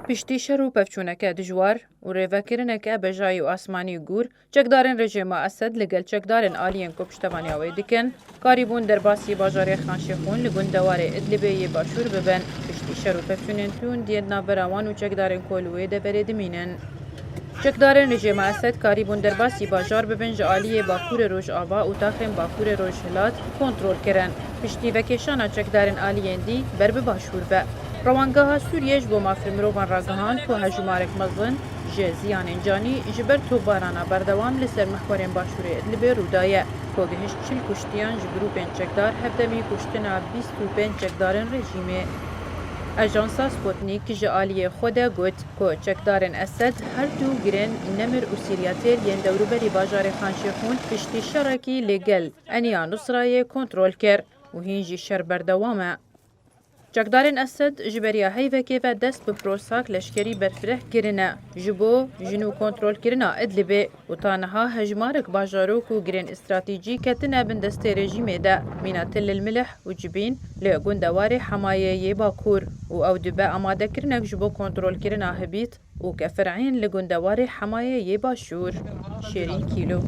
پشتی شر و پفچونکه دجوار و ریوکرنکه بجای و آسمانی گور چکدارن رژیم اسد لگل چکدارن آلین کو پشتوانیاوی دکن کاریبون درباسی باجار خان شیخون لگون دواره ادلبی باشور ببن پشتی شر و پفچونن تون دیدنا براوان و چکدارن کولوی دبره دمینن چکدارن رژیم اسد کاریبون درباسی باجار ببن جالیه باکور روش آوا و تاخم باکور روش هلات کنترل کرن پشتی وکشانا چکدارن آلیین دی بر به باشور به روانگاه سوریه بو مافر مروان راگهان کو هجومارک مزن جه زیان انجانی جبر تو بارانا بردوام لسر محورین باشوری ادلبه رودایه کو گهش چل کشتیان جگروپین چکدار هفدمی کشتنا 25 چکدارن رژیمه اجانسا سپوتنیک جالیه خوده گوت کو چکدارن اسد هر دو گرن نمر و سیریاتر ین دوروبری باجار خان شیخون پشتی شرکی لگل انیا نصرای کنترل کر و هینجی شر بردوامه چکدارن اسد جبریا هیوکی و دست به پروساک لشکری برفره کرنه جبو جنو کنترل کرنه ادلبه و تانها هجمارک باجاروک و گرین استراتیجی کتنه بندست رژیمه ده مینا تل الملح و جبین لگون دوار حمایه باکور و او دبه آماده کرنه جبو کنترل کرنه هبیت و کفرعین لگون دوار حمایه باشور شیرین کیلو